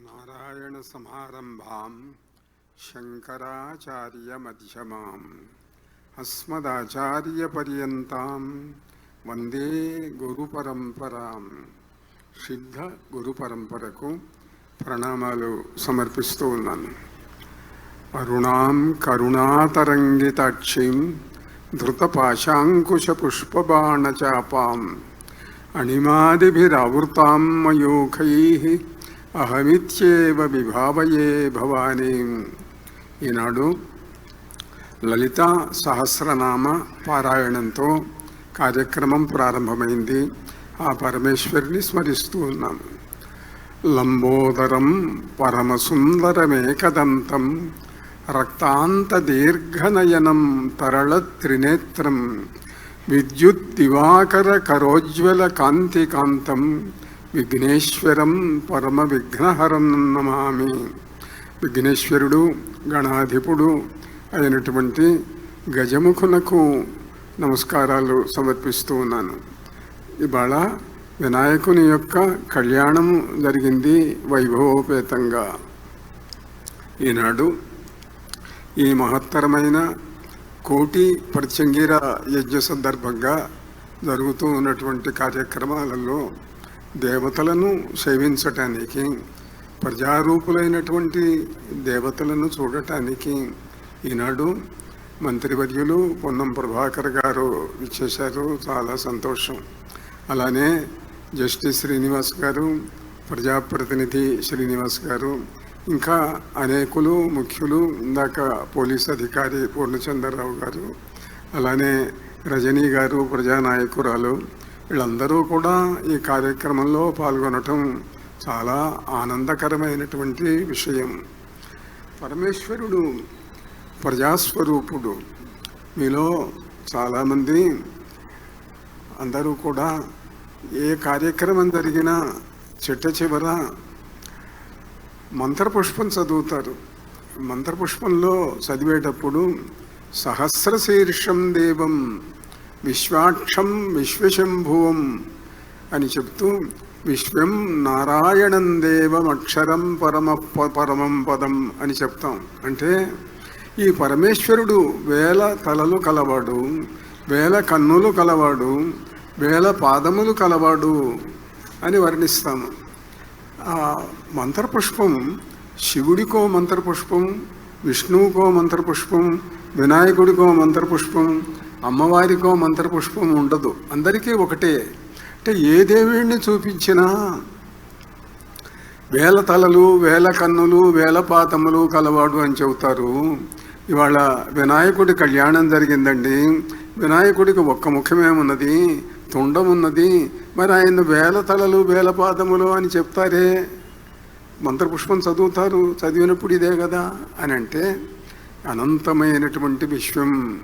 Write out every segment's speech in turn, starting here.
నారాయణసమారంభాం శంకరాచార్యమధ్యమాం అస్మదాచార్యపర్యంతాం వందే గురుపరంపరాం. సిద్ధ గురు పరంపరకు ప్రణామాలు సమర్పిస్తూ ఉన్నాను. అరుణాం కరుణాతరంగితాక్షిం ధృతపాశాంకుశపుష్పబాణచాపాం అణిమాదిభిరావృతాం మయూఖైః అహమిత్యేవ విభావయే భవానీం. ఈనాడు లలితా సహస్రనామ పారాయణంతో కార్యక్రమం ప్రారంభమైంది. ఆ పరమేశ్వరిని స్మరిస్తూ ఉన్నాము. లంబోదరం పరమసుందరమేకదంతం రక్తాంతదీర్ఘనయనం తరళత్రినేత్రం విద్యుద్దివాకర కరోజ్వల కాంతికాంతం విఘ్నేశ్వరం పరమ విఘ్నహరం నమామి. విఘ్నేశ్వరుడు గణాధిపుడు అయినటువంటి గజముఖునకు నమస్కారాలు సమర్పిస్తూ ఉన్నాను. ఇవాళ వినాయకుని యొక్క కళ్యాణం జరిగింది వైభవోపేతంగా. ఈనాడు ఈ మహత్తరమైన కోటి ప్రత్యంగిర యజ్ఞ సందర్భంగా జరుగుతూ ఉన్నటువంటి కార్యక్రమాలలో దేవతలను సేవించటానికి, ప్రజారూపులైనటువంటి దేవతలను చూడటానికి ఈనాడు మంత్రివర్యులు పొన్నం ప్రభాకర్ గారు ఇచ్చేశారు. చాలా సంతోషం. అలానే జస్టిస్ శ్రీనివాస్ గారు, ప్రజాప్రతినిధి శ్రీనివాస్ గారు, ఇంకా అనేకులు ముఖ్యులు, ఇందాక పోలీస్ అధికారి పూర్ణచంద్రరావు గారు, అలానే రజనీ గారు ప్రజానాయకురాలు, వీళ్ళందరూ కూడా ఈ కార్యక్రమంలో పాల్గొనటం చాలా ఆనందకరమైనటువంటి విషయం. పరమేశ్వరుడు ప్రజాస్వరూపుడు. మీలో చాలామంది అందరూ కూడా ఏ కార్యక్రమం జరిగినా చిట్ట చివర మంత్రపుష్పం చదువుతారు. మంత్రపుష్పంలో చదివేటప్పుడు సహస్రశీర్షం దేవం విశ్వాక్షం విశ్వశంభువం అని చెప్తూ విశ్వం నారాయణం దేవం అక్షరం పరమం పదం అని చెప్తాం. అంటే ఈ పరమేశ్వరుడు వేల తలలు కలవాడు, వేల కన్నులు కలవాడు, వేల పాదములు కలవాడు అని వర్ణిస్తాము. ఆ మంత్రపుష్పం శివుడికో మంత్రపుష్పం, విష్ణువుకో మంత్రపుష్పం, వినాయకుడికో మంత్రపుష్పం, అమ్మవారికో మంత్రపుష్పం ఉండదు. అందరికీ ఒకటే. అంటే ఏ దేవుడిని చూపించినా వేల తలలు, వేల కన్నులు, వేల పాదములు కలవాడు అని చెబుతారు. ఇవాళ వినాయకుడి కళ్యాణం జరిగిందండి. వినాయకుడికి ఒక్క ముఖమేమున్నది, తుండం ఉన్నది. మరి ఆయన వేల తలలు వేల పాదములు అని చెప్తారే, మంత్రపుష్పం చదువుతారు. చదివినప్పుడు ఇదే కదా అని అంటే అనంతమైనటువంటి విశ్వం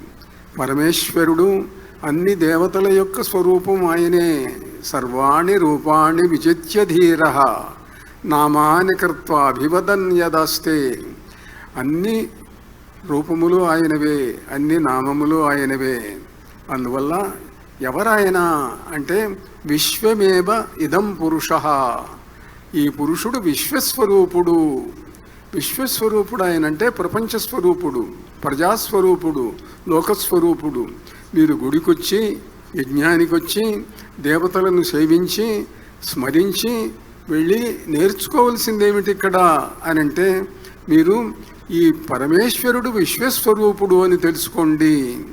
పరమేశ్వరుడు. అన్ని దేవతల యొక్క స్వరూపం ఆయనే. సర్వాణి రూపాణి విచిత్య ధీర నామాని కృత్వా అభివదన్ యదాస్తే. అన్ని రూపములు ఆయనవే, అన్ని నామములు ఆయనవే. అందువల్ల ఎవరాయన అంటే విశ్వమేవ ఇదం పురుష. ఈ పురుషుడు విశ్వస్వరూపుడు. విశ్వస్వరూపుడు ఆయనంటే ప్రపంచస్వరూపుడు, ప్రజాస్వరూపుడు, లోకస్వరూపుడు. మీరు గుడికొచ్చి, యజ్ఞానికొచ్చి, దేవతలను సేవించి, స్మరించి వెళ్ళి నేర్చుకోవలసిందేమిటి ఇక్కడ అని అంటే, మీరు ఈ పరమేశ్వరుడు విశ్వస్వరూపుడు అని తెలుసుకోండి.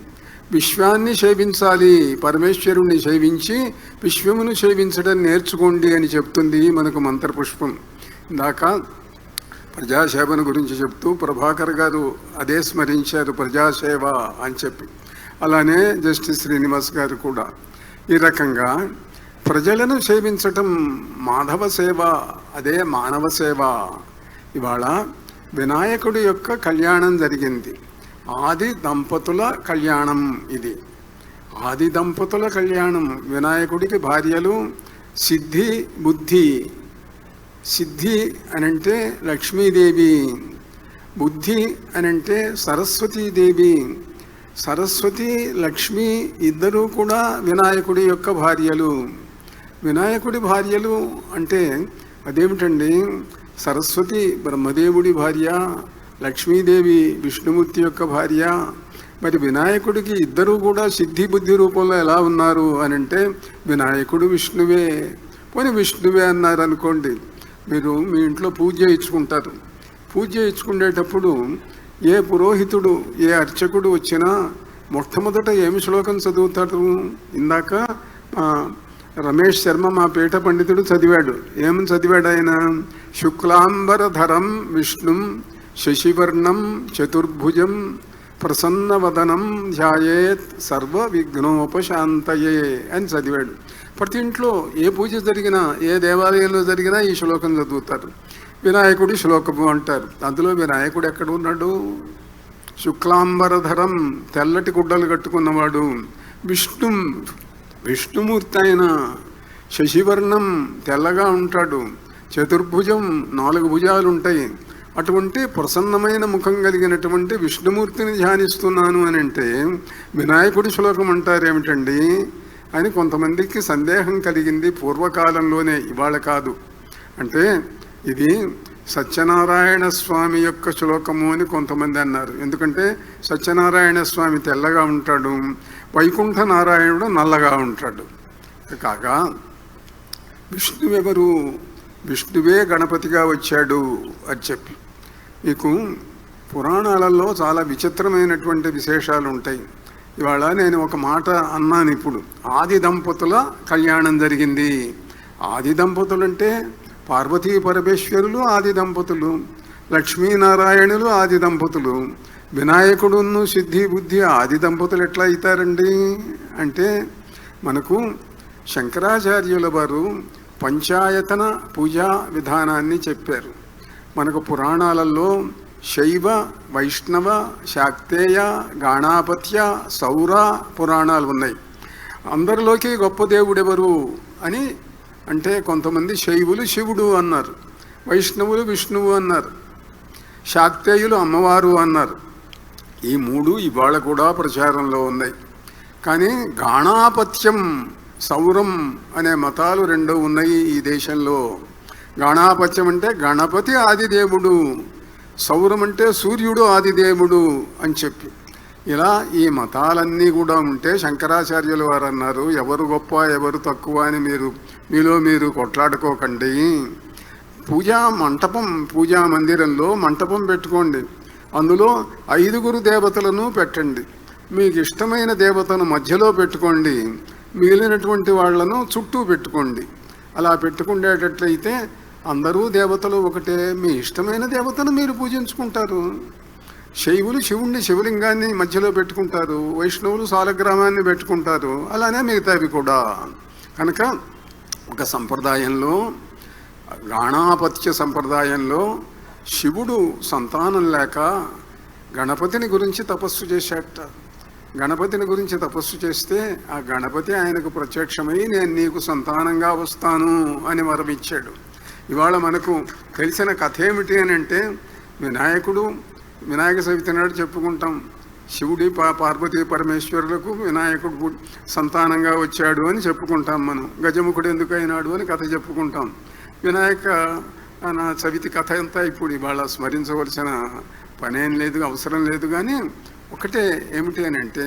విశ్వాన్ని సేవించాలి, పరమేశ్వరుణ్ణి సేవించి విశ్వమును సేవించడం నేర్చుకోండి అని చెప్తుంది మనకు మంత్రపుష్పం. ఇందాక ప్రజాసేవను గురించి చెప్తూ ప్రభాకర్ గారు అదే స్మరించారు, ప్రజాసేవ అని చెప్పి. అలానే జస్టిస్ శ్రీనివాస్ గారు కూడా ఈ రకంగా ప్రజలను సేవించటం మాధవ సేవ, అదే మానవ సేవ. ఇవాళ వినాయకుడి యొక్క కళ్యాణం జరిగింది. ఆది దంపతుల కళ్యాణం ఇది. ఆది దంపతుల కళ్యాణం. వినాయకుడికి భార్యలు సిద్ధి, బుద్ధి. సిద్ధి అనంటే లక్ష్మీదేవి, బుద్ధి అనంటే సరస్వతీదేవి. సరస్వతి, లక్ష్మి ఇద్దరూ కూడా వినాయకుడి యొక్క భార్యలు. వినాయకుడి భార్యలు అంటే అదేమిటండి, సరస్వతి బ్రహ్మదేవుడి భార్య, లక్ష్మీదేవి విష్ణుమూర్తి యొక్క భార్య. మరి వినాయకుడికి ఇద్దరూ కూడా సిద్ధి బుద్ధి రూపంలో ఎలా ఉన్నారు అని అంటే వినాయకుడు విష్ణువే. పోనీ విష్ణువే అన్నారు అనుకోండి, మీరు మీ ఇంట్లో పూజ చేయించుకుంటారు. పూజ చేయించుకునేటప్పుడు ఏ పురోహితుడు ఏ అర్చకుడు వచ్చినా మొట్టమొదట ఏమి శ్లోకం చదువుతాడు? ఇందాక రమేష్ శర్మ మా పీఠ పండితుడు చదివాడు. ఏమని చదివాడు ఆయన? శుక్లాంబరధరం విష్ణుం శశివర్ణం చతుర్భుజం ప్రసన్నవదనం ధ్యాయేత్ సర్వ విఘ్నోపశాంతయే అని చదివాడు. ప్రతి ఇంట్లో ఏ పూజ జరిగినా ఏ దేవాలయంలో జరిగినా ఈ శ్లోకం చదువుతారు. వినాయకుడి శ్లోకము అంటారు. అందులో వినాయకుడు ఎక్కడ ఉన్నాడు? శుక్లాంబరధరం, తెల్లటి గుడ్డలు కట్టుకున్నవాడు. విష్ణుమూర్తి ఆయన. శశివర్ణం, తెల్లగా ఉంటాడు. చతుర్భుజం, 4 భుజాలు ఉంటాయి. అటువంటి ప్రసన్నమైన ముఖం కలిగినటువంటి విష్ణుమూర్తిని ధ్యానిస్తున్నాను అని అంటే వినాయకుడి శ్లోకం అంటారేమిటండి అని కొంతమందికి సందేహం కలిగింది పూర్వకాలంలోనే, ఇవాళ కాదు. అంటే ఇది సత్యనారాయణ స్వామి యొక్క శ్లోకము అని కొంతమంది అన్నారు. ఎందుకంటే సత్యనారాయణ స్వామి తెల్లగా ఉంటాడు, వైకుంఠ నారాయణుడు నల్లగా ఉంటాడు. కాగా విష్ణువెవరు? విష్ణువే గణపతిగా వచ్చాడు అని చెప్పి మీకు పురాణాలలో చాలా విచిత్రమైనటువంటి విశేషాలు ఉంటాయి. ఇవాళ నేను ఒక మాట అన్నాను. ఇప్పుడు ఆది దంపతుల కళ్యాణం జరిగింది. ఆది దంపతులు అంటే పార్వతీ పరమేశ్వరులు ఆది దంపతులు, లక్ష్మీనారాయణులు ఆది దంపతులు, వినాయకుడును సిద్ధి బుద్ధి ఆది దంపతులు ఎట్లా అవుతారండి అంటే మనకు శంకరాచార్యుల వారు పంచాయతన పూజా విధానాన్ని చెప్పారు. మనకు పురాణాలలో శైవ, వైష్ణవ, శాక్తేయ, గాణాపత్య, సౌర పురాణాలు ఉన్నాయి. అందరిలోకి గొప్ప దేవుడెవరు అని అంటే కొంతమంది శైవులు శివుడు అన్నారు, వైష్ణవులు విష్ణువు అన్నారు, శాక్తేయులు అమ్మవారు అన్నారు. ఈ 3 ఇవాళ కూడా ప్రచారంలో ఉన్నాయి. కానీ గాణాపత్యం, సౌరం అనే మతాలు 2 ఉన్నాయి ఈ దేశంలో. గాణాపత్యం అంటే గణపతి ఆదిదేవుడు, సౌరం అంటే సూర్యుడు ఆదిదేవుడు అని చెప్పి ఇలా ఈ మతాలన్నీ కూడా ఉంటే శంకరాచార్యుల వారు అన్నారు, ఎవరు గొప్ప ఎవరు తక్కువ అని మీలో మీరు కొట్లాడుకోకండి. పూజా మందిరంలో మంటపం పెట్టుకోండి. అందులో 5 దేవతలను పెట్టండి. మీకు ఇష్టమైన దేవతను మధ్యలో పెట్టుకోండి, మిగిలినటువంటి వాళ్లను చుట్టూ పెట్టుకోండి. అలా పెట్టుకునేటట్లయితే అందరూ దేవతలు ఒకటే, మీ ఇష్టమైన దేవతను మీరు పూజించుకుంటారు. శైవులు శివుణ్ణి శివలింగాన్ని మధ్యలో పెట్టుకుంటారు, వైష్ణవులు సాలగ్రామాన్ని పెట్టుకుంటారు, అలానే మిగతావి కూడా. కనుక ఒక సంప్రదాయంలో, గాణాపత్య సంప్రదాయంలో శివుడు సంతానం లేక గణపతిని గురించి తపస్సు చేశాట. గణపతిని గురించి తపస్సు చేస్తే ఆ గణపతి ఆయనకు ప్రత్యక్షమై నేను నీకు సంతానంగా వస్తాను అని వరమిచ్చాడు. ఇవాళ మనకు తెలిసిన కథ ఏమిటి అని అంటే వినాయక చవితి నాడు చెప్పుకుంటాం, శివుడి పార్వతీ పరమేశ్వరులకు వినాయకుడు సంతానంగా వచ్చాడు అని చెప్పుకుంటాం. మనం గజముఖుడు ఎందుకు అయినాడు అని కథ చెప్పుకుంటాం. వినాయక చవితి కథ అంతా ఇప్పుడు ఇవాళ స్మరించవలసిన పనేం లేదు, అవసరం లేదు. కానీ ఒకటే ఏమిటి అని అంటే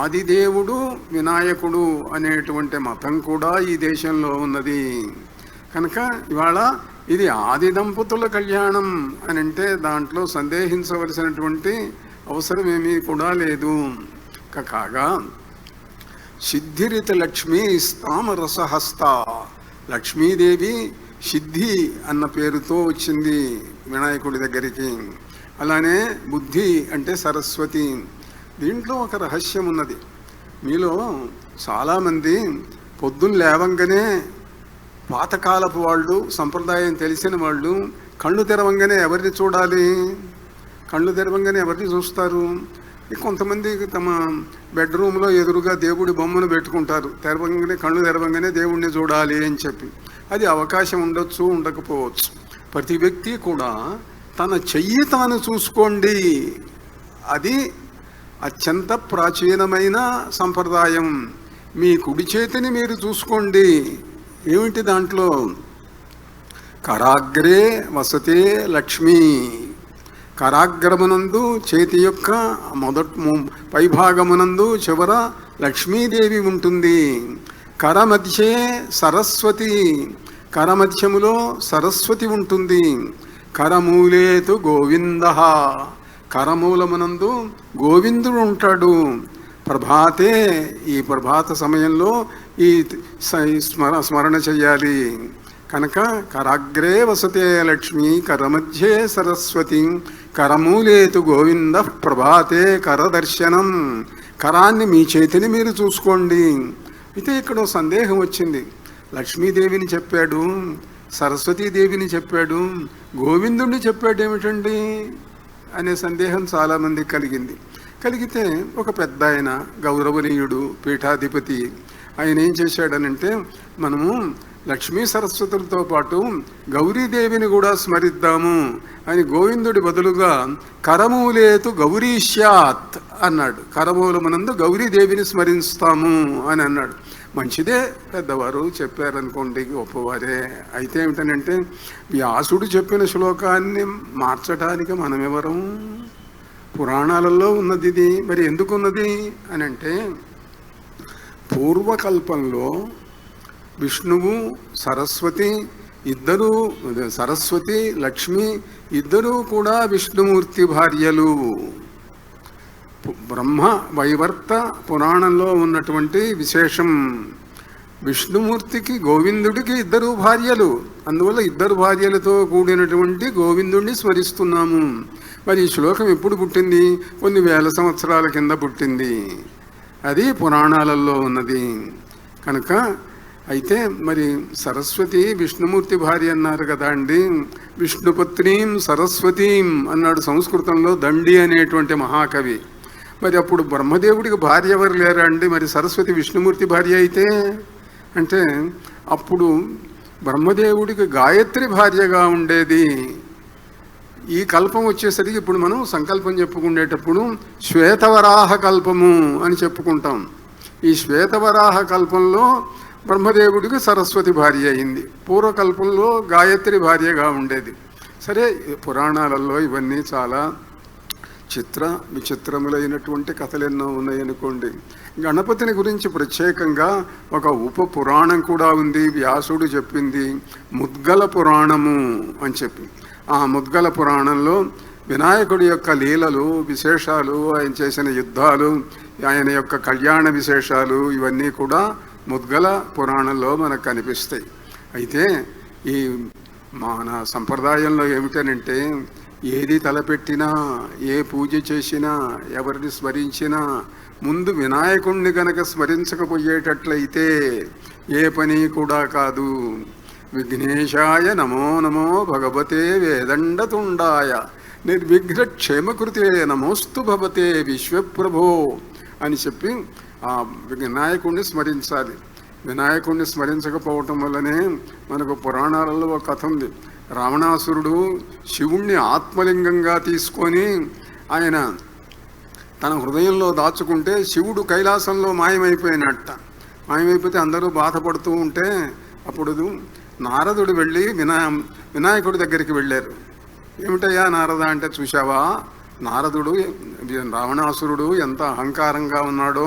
ఆదిదేవుడు వినాయకుడు అనేటువంటి మతం కూడా ఈ దేశంలో ఉన్నది. కనుక ఇవాళ ఇది ఆది దంపతుల కళ్యాణం అని అంటే దాంట్లో సందేహించవలసినటువంటి అవసరం ఏమీ కూడా లేదు. కాగా సిద్ధిరిత లక్ష్మీ స్తామరసహస్త, లక్ష్మీదేవి సిద్ధి అన్న పేరుతో వచ్చింది వినాయకుడి దగ్గరికి. అలానే బుద్ధి అంటే సరస్వతి. దీంట్లో ఒక రహస్యం ఉన్నది. మీలో చాలామంది పొద్దున్న లేవంగానే పాతకాలపు వాళ్ళు, సంప్రదాయం తెలిసిన వాళ్ళు కళ్ళు తెరవంగానే ఎవరిని చూడాలి? కళ్ళు తెరవంగానే ఎవరిని చూస్తారు? కొంతమంది తమ బెడ్రూమ్లో ఎదురుగా దేవుడి బొమ్మను పెట్టుకుంటారు. కళ్ళు తెరవంగానే దేవుడిని చూడాలి అని చెప్పి. అది అవకాశం ఉండొచ్చు, ఉండకపోవచ్చు. ప్రతి వ్యక్తి కూడా తన చెయ్యి తాను చూసుకోండి. అది అత్యంత ప్రాచీనమైన సంప్రదాయం. మీ కుడి చేతిని మీరు చూసుకోండి. ఏమిటి దాంట్లో? కరాగ్రే వసతే లక్ష్మీ. కరాగ్రమునందు చేతి యొక్క పైభాగమునందు చివర లక్ష్మీదేవి ఉంటుంది. కరమధ్యే సరస్వతి, కరమధ్యములో సరస్వతి ఉంటుంది. కరమూలేతు గోవింద, కరమూలమునందు గోవిందుడు ఉంటాడు. ప్రభాతే, ఈ ప్రభాత సమయంలో ఈ స్మరణ చెయ్యాలి కనుక కరాగ్రే వసతే లక్ష్మి, కరమధ్యే సరస్వతి, కరమూలేతు గోవింద, ప్రభాతే కరదర్శనం. కరాన్ని మీ చేతిని మీరు చూసుకోండి. అయితే ఇక్కడ సందేహం వచ్చింది. లక్ష్మీదేవిని చెప్పాడు, సరస్వతీదేవిని చెప్పాడు, గోవిందుడిని చెప్పాడు ఏమిటండి అనే సందేహం చాలామందికి కలిగింది. కలిగితే ఒక పెద్ద ఆయన, గౌరవనీయుడు, పీఠాధిపతి, ఆయన ఏం చేశాడనంటే, మనము లక్ష్మీ సరస్వతులతో పాటు గౌరీదేవిని కూడా స్మరిద్దాము అని గోవిందుడి బదులుగా కరమూలేతు గౌరీశ్యాత్ అన్నాడు. కరమూలమునందు గౌరీదేవిని స్మరిస్తాము అని అన్నాడు. మంచిదే, పెద్దవారు చెప్పారనుకోండి, గొప్పవారే. అయితే ఏమిటనంటే, వ్యాసుడు చెప్పిన శ్లోకాన్ని మార్చడానికి మనమెవరం? పురాణాలలో ఉన్నది ఇది. మరి ఎందుకున్నది అని అంటే, పూర్వకల్పంలో విష్ణువు సరస్వతి ఇద్దరు, సరస్వతి లక్ష్మి ఇద్దరూ కూడా విష్ణుమూర్తి భార్యలు. బ్రహ్మ వైవర్త పురాణంలో ఉన్నటువంటి విశేషం. విష్ణుమూర్తికి గోవిందుడికి ఇద్దరు భార్యలు, అందువల్ల ఇద్దరు భార్యలతో కూడినటువంటి గోవిందుడిని స్మరిస్తున్నాము. మరి ఈ శ్లోకం ఎప్పుడు పుట్టింది? కొన్ని వేల సంవత్సరాల కింద పుట్టింది. అది పురాణాలలో ఉన్నది కనుక. అయితే మరి సరస్వతి విష్ణుమూర్తి భార్య అన్నారు కదా అండి. విష్ణుపత్నీం సరస్వతీం అన్నాడు సంస్కృతంలో దండి అనేటువంటి మహాకవి. మరి అప్పుడు బ్రహ్మదేవుడికి భార్య ఎవరు లేరా అండి? మరి సరస్వతి విష్ణుమూర్తి భార్య అయితే అంటే అప్పుడు బ్రహ్మదేవుడికి గాయత్రి భార్యగా ఉండేది. ఈ కల్పం వచ్చేసరికి ఇప్పుడు మనం సంకల్పం చెప్పుకునేటప్పుడు శ్వేతవరాహ కల్పము అని చెప్పుకుంటాం. ఈ శ్వేతవరాహ కల్పంలో బ్రహ్మదేవుడికి సరస్వతి భార్య అయింది. పూర్వకల్పంలో గాయత్రి భార్యగా ఉండేది. సరే, పురాణాలలో ఇవన్నీ చాలా విచిత్రములైనటువంటి కథలు ఎన్నో ఉన్నాయనుకోండి. గణపతిని గురించి ప్రత్యేకంగా ఒక ఉప పురాణం కూడా ఉంది. వ్యాసుడు చెప్పింది ముద్గల పురాణము అని చెప్పి. ఆ ముద్గల పురాణంలో వినాయకుడి యొక్క లీలలు, విశేషాలు, ఆయన చేసిన యుద్ధాలు, ఆయన యొక్క కళ్యాణ విశేషాలు ఇవన్నీ కూడా ముద్గల పురాణంలో మనకు కనిపిస్తాయి. అయితే ఈ మన సంప్రదాయంలో ఏమిటనంటే, ఏది తలపెట్టినా, ఏ పూజ చేసినా, ఎవరిని స్మరించినా ముందు వినాయకుణ్ణి గనక స్మరించకపోయేటట్లయితే ఏ పని కూడా కాదు. విఘ్నేశాయ నమో నమో భగవతే వేదండతుండాయ నిర్విఘ్న క్షేమకృతే నమోస్తు భవతే విశ్వప్రభో అని చెప్పి ఆ వినాయకుడిని స్మరించాలి. వినాయకుడిని స్మరించకపోవటం వల్లనే మనకు పురాణాలలో ఒక కథ ఉంది. రావణాసురుడు శివుణ్ణి ఆత్మలింగంగా తీసుకొని ఆయన తన హృదయంలో దాచుకుంటే శివుడు కైలాసంలో మాయమైపోయినట్ట. మాయమైపోతే అందరూ బాధపడుతూ ఉంటే అప్పుడు నారదుడు వెళ్ళి వినాయకుడి దగ్గరికి వెళ్ళారు. ఏమిటయ్యా నారద అంటే, చూశావా నారదుడు రావణాసురుడు ఎంత అహంకారంగా ఉన్నాడో,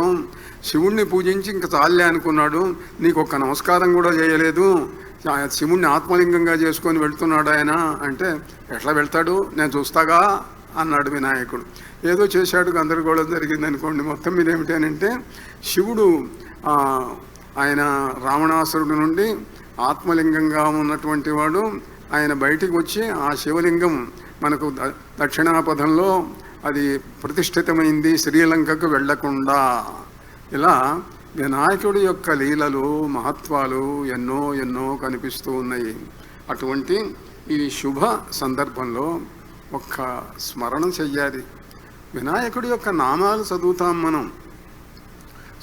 శివుణ్ణి పూజించి ఇంక చాలే అనుకున్నాడు, నీకు ఒక్క నమస్కారం కూడా చేయలేదు, శివుణ్ణి ఆత్మలింగంగా చేసుకొని వెళ్తున్నాడు ఆయన అంటే, ఎట్లా వెళ్తాడు నేను చూస్తాగా అన్నాడు వినాయకుడు. ఏదో చేశాడు, గందరగోళం జరిగింది అనుకోండి. మొత్తం మీద ఏమిటి అని అంటే, శివుడు ఆయన రావణాసురుడు నుండి ఆత్మలింగంగా ఉన్నటువంటి వాడు ఆయన బయటికి వచ్చి ఆ శివలింగం మనకు దక్షిణాపథంలో అది ప్రతిష్ఠితమైంది, శ్రీలంకకు వెళ్లకుండా. ఇలా వినాయకుడి యొక్క లీలలు, మహత్వాలు ఎన్నో ఎన్నో కనిపిస్తూ ఉన్నాయి. అటువంటి ఈ శుభ సందర్భంలో ఒక్క స్మరణ చెయ్యాలి. వినాయకుడి యొక్క నామాలు చదువుతాం మనం.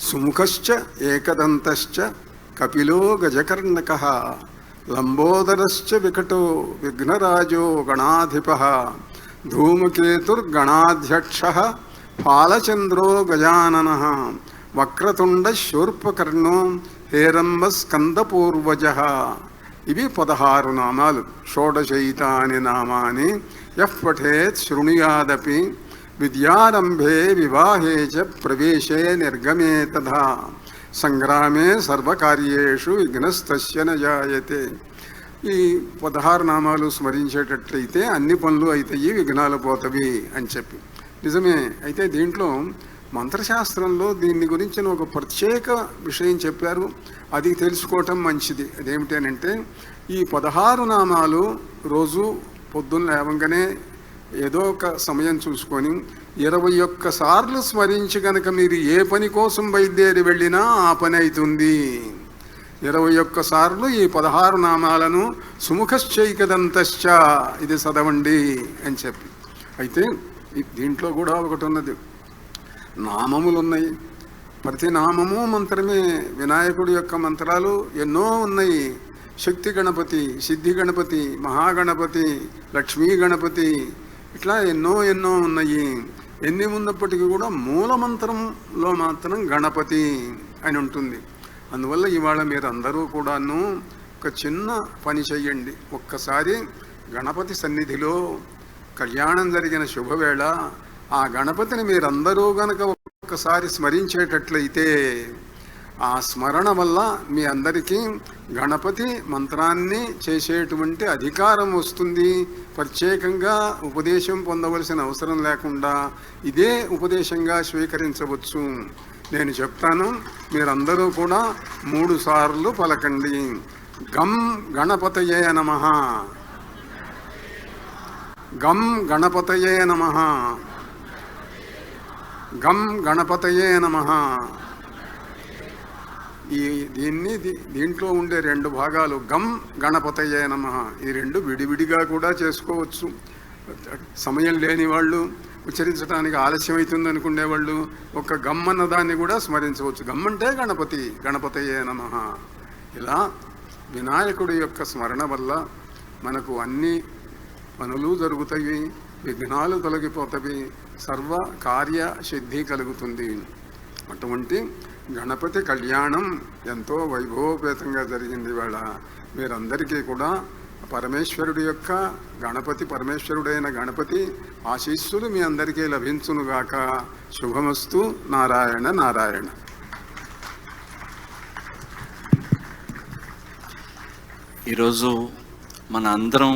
సుముఖశ్చ ఏకదంతశ్చ కపిలో గజకర్ణకః లంబోదరశ్చ వికటో విఘ్నరాజో గణాధిపః ధూమకేతుర్గణాధ్యక్షః ఫాలచంద్రో గజాననః వక్రతుండ శూర్పకర్ణో హేరంబ స్కందపూర్వజః. ఇవి 16 నామాలు. షోడశైతాని నామాని యః పఠేత్ శృణుయాదపి విద్యారంభే వివాహే చ ప్రవేశే నిర్గమే తథా సంగ్రామే సర్వకార్యేషు విఘ్నస్తస్య న జాయతే. ఈ 16 నామాలు స్మరించేటట్లయితే అన్ని పనులు అవుతాయి, విఘ్నాలు పోతవి అని చెప్పి. నిజమే. అయితే దీంట్లో మంత్రశాస్త్రంలో దీని గురించిన ఒక ప్రత్యేక విషయం చెప్పారు. అది తెలుసుకోవటం మంచిది. అదేమిటనంటే ఈ 16 నామాలు రోజు పొద్దున్న లేవంగానే ఏదో ఒక సమయం చూసుకొని 21 సార్లు స్మరించి కనుక మీరు ఏ పని కోసం బయలుదేరి వెళ్ళినా ఆ పని అవుతుంది. 21 సార్లు ఈ 16 నామాలను సుముఖశ్చైకదంతశ్చ ఇది చదవండి అని చెప్పి. అయితే దీంట్లో కూడా ఒకటి ఉన్నది, నామములు ఉన్నాయి. ప్రతి నామము మంత్రమే. వినాయకుడి యొక్క మంత్రాలు ఎన్నో ఉన్నాయి. శక్తి గణపతి, సిద్ధి గణపతి, మహాగణపతి, లక్ష్మీ గణపతి, ఇట్లా ఎన్నో ఉన్నాయి. ఎన్ని ఉన్నప్పటికీ కూడా మూలమంత్రంలో మాత్రం గణపతి అని ఉంటుంది. అందువల్ల ఇవాళ మీరు అందరూ కూడాను ఒక చిన్న పని చెయ్యండి. ఒక్కసారి గణపతి సన్నిధిలో కళ్యాణం జరిగిన శుభవేళ ఆ గణపతిని మీరందరూ గనక ఒక్కసారి స్మరించేటట్లయితే ఆ స్మరణ వల్ల మీ అందరికీ గణపతి మంత్రాన్ని చేసేటువంటి అధికారం వస్తుంది. ప్రత్యేకంగా ఉపదేశం పొందవలసిన అవసరం లేకుండా ఇదే ఉపదేశంగా స్వీకరించవచ్చు. నేను చెప్తాను, మీరందరూ కూడా 3 సార్లు పలకండి. గం గణపతయే నమః, గం గణపతయే నమః, గం గణపతయే నమః. దీంట్లో ఉండే 2 భాగాలు. గం గణపతయే నమః, ఈ 2 విడివిడిగా కూడా చేసుకోవచ్చు. సమయం లేని వాళ్ళు, ఉచ్చరించడానికి ఆలస్యం అవుతుంది అనుకునేవాళ్ళు ఒక గమ్ అన్న దాన్ని కూడా స్మరించవచ్చు. గమ్ అంటే గణపతి, గణపతయే నమః. ఇలా వినాయకుడి యొక్క స్మరణ వల్ల మనకు అన్ని పనులు జరుగుతాయి, విఘ్నాలు తొలగిపోతాయి, సర్వ కార్య సిద్ధి కలుగుతుంది. అటువంటి గణపతి కళ్యాణం ఎంతో వైభవపేతంగా జరిగింది. ఇవాళ మీరందరికీ కూడా పరమేశ్వరుడి యొక్క పరమేశ్వరుడైన గణపతి ఆశీస్సులు మీ అందరికీ లభించునుగాక. శుభమస్తు. నారాయణ నారాయణ. ఈరోజు మన అందరం